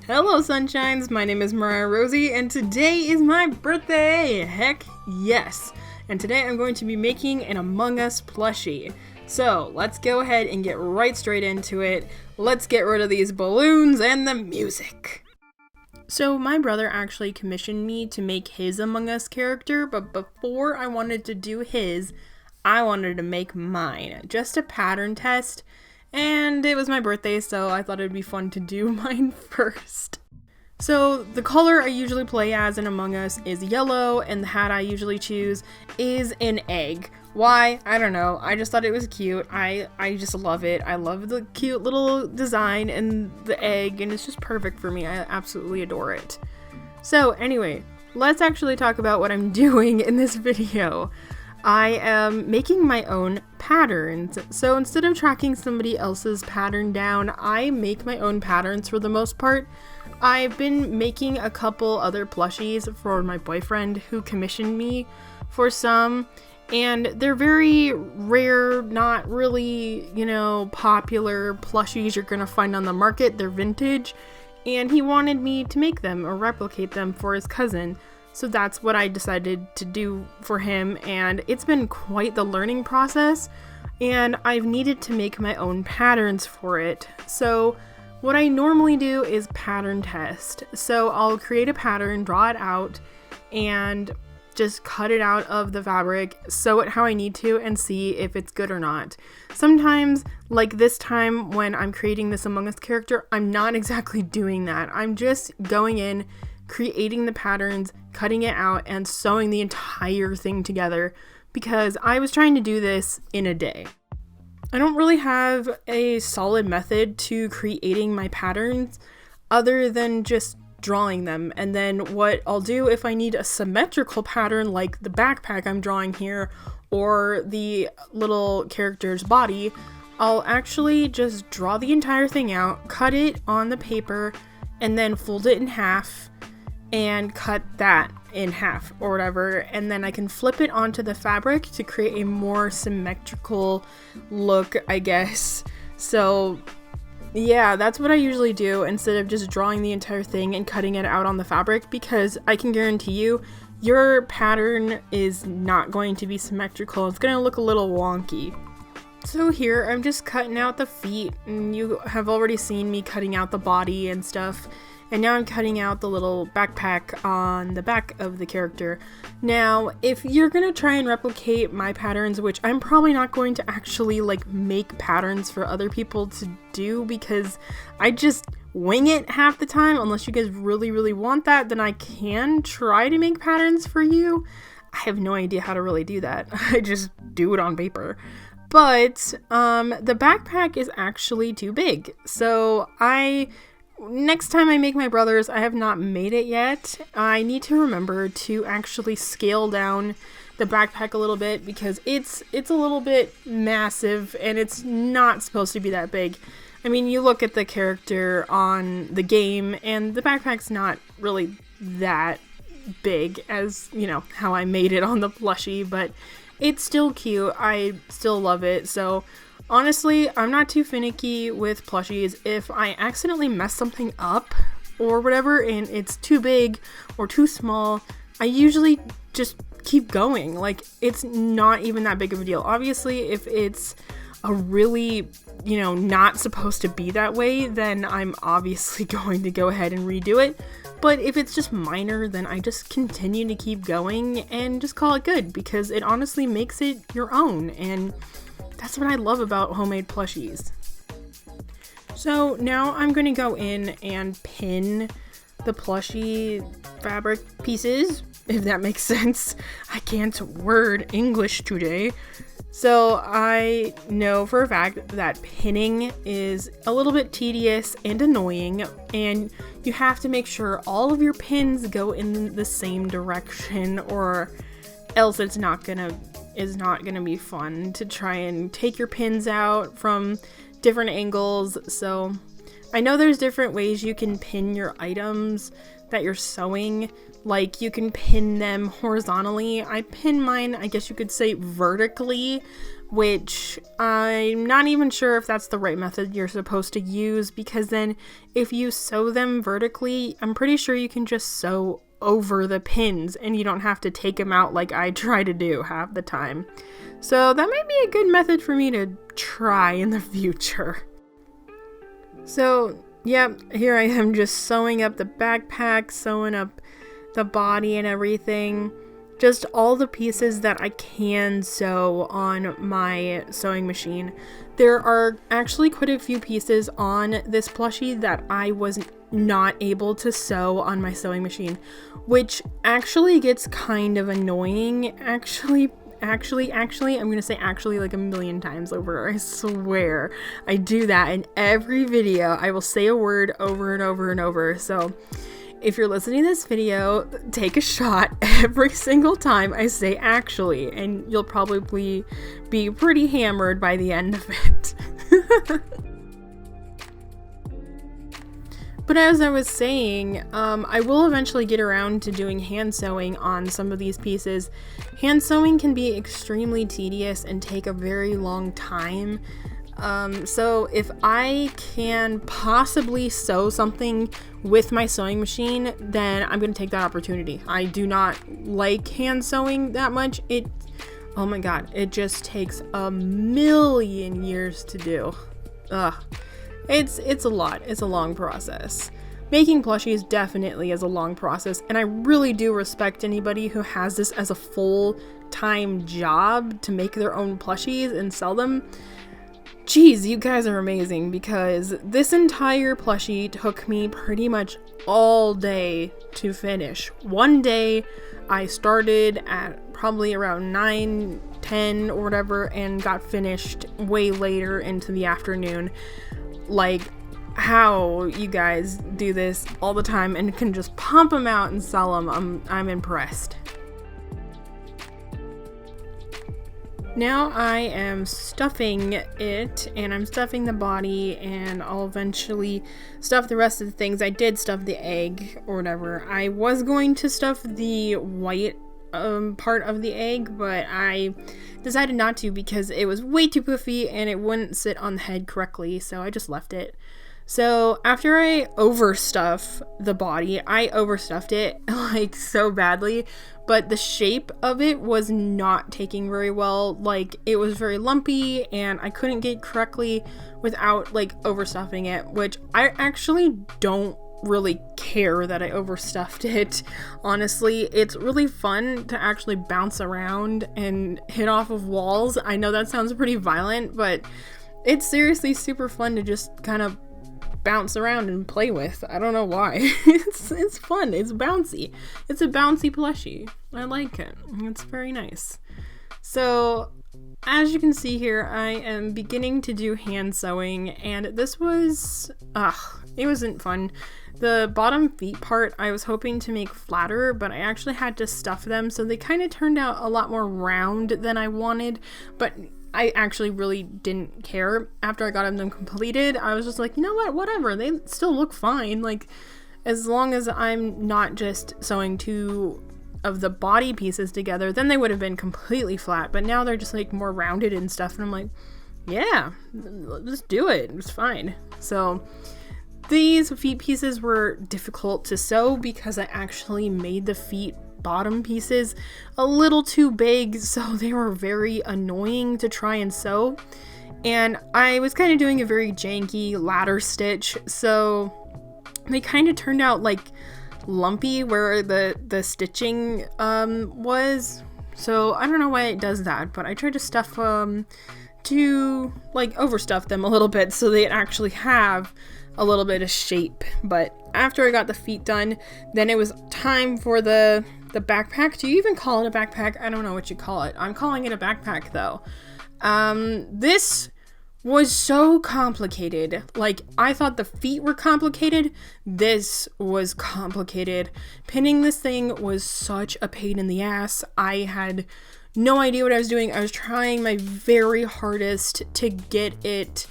Hello sunshines, my name is Mariah Rosie and today is my birthday! Heck yes! And today I'm going to be making an Among Us plushie. So let's go ahead and get right straight into it. Let's get rid of these balloons and the music. So my brother actually commissioned me to make his Among Us character, but before I wanted to do his, I wanted to make mine. Just a pattern test. And it was my birthday, so I thought it'd be fun to do mine first. So the color I usually play as in Among Us is yellow, and the hat I usually choose is an egg. Why? I don't know. I just thought it was cute. I just love it. I love the cute little design and the egg, and it's just perfect for me. I absolutely adore it. So anyway, let's actually talk about what I'm doing in this video. I am making my own patterns. So instead of tracking somebody else's pattern down, I make my own patterns for the most part. I've been making a couple other plushies for my boyfriend who commissioned me for some, and they're very rare, not really, popular plushies you're gonna find on the market. They're vintage, and he wanted me to make them or replicate them for his cousin. So that's what I decided to do for him, and it's been quite the learning process, and I've needed to make my own patterns for it. So what I normally do is pattern test. So I'll create a pattern, draw it out, and just cut it out of the fabric, sew it how I need to, and see if it's good or not. Sometimes, like this time when I'm creating this Among Us character, I'm not exactly doing that. I'm just going in, creating the patterns, cutting it out, and sewing the entire thing together because I was trying to do this in a day. I don't really have a solid method to creating my patterns other than just drawing them, and then what I'll do if I need a symmetrical pattern like the backpack I'm drawing here or the little character's body, I'll actually just draw the entire thing out, cut it on the paper, and then fold it in half and cut that in half or whatever, and then I can flip it onto the fabric to create a more symmetrical look, I guess. So yeah, that's what I usually do instead of just drawing the entire thing and cutting it out on the fabric, because I can guarantee you your pattern is not going to be symmetrical. It's going to look a little wonky. So here I'm just cutting out the feet, and you have already seen me cutting out the body and stuff. And now I'm cutting out the little backpack on the back of the character. Now, if you're gonna try and replicate my patterns, which I'm probably not going to actually make patterns for other people to do because I just wing it half the time, unless you guys really, really want that, then I can try to make patterns for you. I have no idea how to really do that. I just do it on paper. But the backpack is actually too big. So next time I make my brother's, I have not made it yet. I need to remember to actually scale down the backpack a little bit because it's a little bit massive and it's not supposed to be that big. I mean, you look at the character on the game and the backpack's not really that big as, how I made it on the plushie, but it's still cute. I still love it. So honestly, I'm not too finicky with plushies. If I accidentally mess something up or whatever and it's too big or too small, I usually just keep going. It's not even that big of a deal. Obviously, if it's a really, not supposed to be that way, then I'm obviously going to go ahead and redo it. But if it's just minor, then I just continue to keep going and just call it good because it honestly makes it your own, and that's what I love about homemade plushies. So now I'm going to go in and pin the plushie fabric pieces, if that makes sense. I can't word English today. So I know for a fact that pinning is a little bit tedious and annoying, and you have to make sure all of your pins go in the same direction, or else it's not gonna be fun to try and take your pins out from different angles. So I know there's different ways you can pin your items that you're sewing. Like, you can pin them horizontally. I pin mine, I guess you could say, vertically, which I'm not even sure if that's the right method you're supposed to use, because then if you sew them vertically, I'm pretty sure you can just sew over the pins and you don't have to take them out like I try to do half the time. So that might be a good method for me to try in the future. So yeah, here I am just sewing up the backpack, sewing up the body and everything. Just all the pieces that I can sew on my sewing machine. There are actually quite a few pieces on this plushie that I was not able to sew on my sewing machine, which actually gets kind of annoying. Actually, I'm gonna say actually like a million times over. I swear I do that in every video. I will say a word over and over and over. So if you're listening to this video, take a shot every single time I say actually, and you'll probably be pretty hammered by the end of it. But as I was saying, I will eventually get around to doing hand sewing on some of these pieces. Hand sewing can be extremely tedious and take a very long time. So if I can possibly sew something with my sewing machine, then I'm going to take that opportunity. I do not like hand sewing that much. Oh my god, it just takes a million years to do. Ugh. It's a lot. It's a long process. Making plushies definitely is a long process, and I really do respect anybody who has this as a full-time job to make their own plushies and sell them. Geez, you guys are amazing, because this entire plushie took me pretty much all day to finish. One day, I started at probably around 9, 10 or whatever, and got finished way later into the afternoon. Like, how you guys do this all the time and can just pump them out and sell them, I'm impressed. Now I am stuffing it, and I'm stuffing the body, and I'll eventually stuff the rest of the things. I did stuff the egg or whatever. I was going to stuff the white part of the egg, but I decided not to because it was way too poofy and it wouldn't sit on the head correctly, so I just left it. So after I overstuff the body, I overstuffed it like so badly, but the shape of it was not taking very well. Like, it was very lumpy and I couldn't get it correctly without like overstuffing it, which I actually don't really care that I overstuffed it. Honestly, it's really fun to actually bounce around and hit off of walls. I know that sounds pretty violent, but it's seriously super fun to just kind of bounce around and play with. I don't know why. It's fun. It's bouncy. It's a bouncy plushie. I like it. It's very nice. So as you can see here, I am beginning to do hand sewing, and this was it wasn't fun. The bottom feet part I was hoping to make flatter, but I actually had to stuff them, so they kind of turned out a lot more round than I wanted, but I actually really didn't care. After I got them completed, I was just like, you know what, whatever, they still look fine. Like, as long as I'm not just sewing two of the body pieces together, then they would have been completely flat, but now they're just like more rounded and stuff, and I'm like, yeah, let's do it, it's fine. So these feet pieces were difficult to sew because I actually made the feet bottom pieces a little too big, so they were very annoying to try and sew. And I was kind of doing a very janky ladder stitch, so they kind of turned out like lumpy where the stitching was. So I don't know why it does that, but I tried to stuff to like overstuff them a little bit so they actually have a little bit of shape. But after I got the feet done, then it was time for the backpack. Do you even call it a backpack? I don't know what you call it. I'm calling it a backpack though. This was so complicated. Like, I thought the feet were complicated. This was complicated. Pinning this thing was such a pain in the ass. I had no idea what I was doing. I was trying my very hardest to get it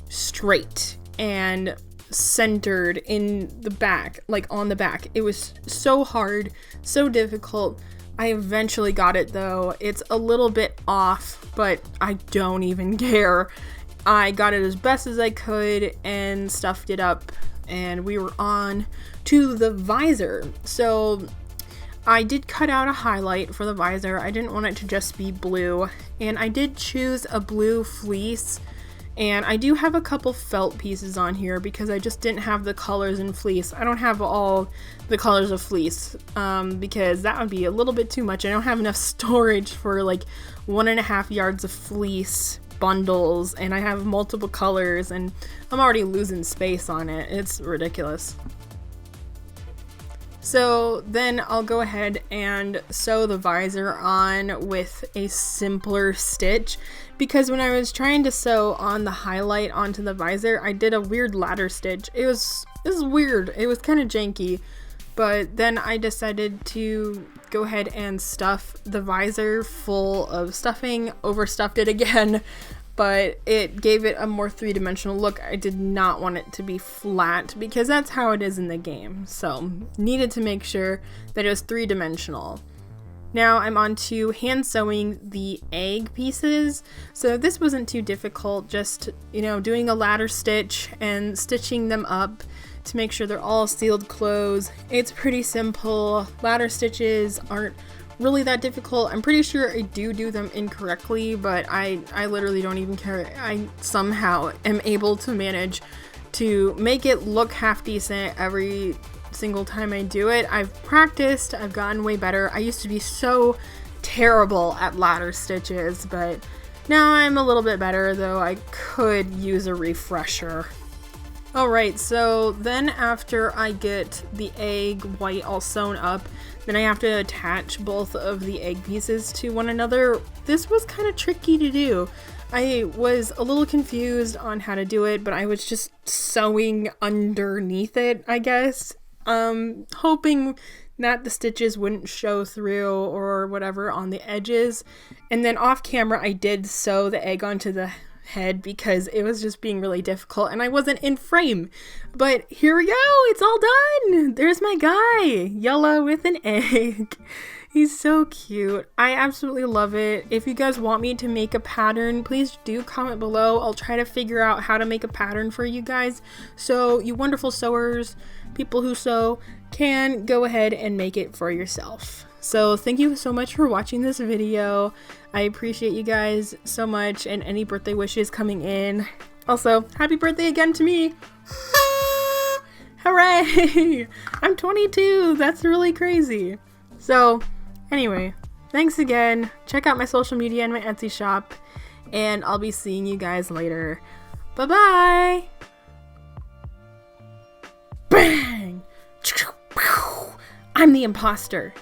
straight and centered in the back, like on the back. It was so hard, so difficult, I eventually got it though. It's a little bit off, but I don't even care. I got it as best as I could and stuffed it up, and we were on to the visor. So I did cut out a highlight for the visor. I didn't want it to just be blue, and I did choose a blue fleece, and I do have a couple felt pieces on here because I just didn't have the colors in fleece. I don't have all the colors of fleece because that would be a little bit too much. I don't have enough storage for like 1.5 yards of fleece bundles, and I have multiple colors, and I'm already losing space on it. It's ridiculous. So then I'll go ahead and sew the visor on with a simpler stitch, because when I was trying to sew on the highlight onto the visor, I did a weird ladder stitch. It was weird. It was kind of janky, but then I decided to go ahead and stuff the visor full of stuffing, overstuffed it again, but it gave it a more three-dimensional look. I did not want it to be flat because that's how it is in the game, so needed to make sure that it was three-dimensional. Now I'm on to hand sewing the egg pieces. So this wasn't too difficult, just, doing a ladder stitch and stitching them up to make sure they're all sealed closed. It's pretty simple. Ladder stitches aren't really that difficult. I'm pretty sure I do them incorrectly, but I literally don't even care. I somehow am able to manage to make it look half decent every single time I do it. I've practiced, I've gotten way better. I used to be so terrible at ladder stitches, but now I'm a little bit better, though I could use a refresher. Alright, so then after I get the egg white all sewn up, then I have to attach both of the egg pieces to one another. This was kind of tricky to do. I was a little confused on how to do it, but I was just sewing underneath it, I guess. Hoping that the stitches wouldn't show through or whatever on the edges. And then off camera, I did sew the egg onto the head because it was just being really difficult and I wasn't in frame. But here we go, it's all done. There's my guy, yellow with an egg. He's so cute. I absolutely love it. If you guys want me to make a pattern, please do comment below. I'll try to figure out how to make a pattern for you guys, so you wonderful sewers, people who sew, can go ahead and make it for yourself. So thank you so much for watching this video. I appreciate you guys so much, and any birthday wishes coming in. Also, happy birthday again to me. Hooray! I'm 22. That's really crazy. So anyway, thanks again. Check out my social media and my Etsy shop, and I'll be seeing you guys later. Bye-bye! Bang! I'm the imposter.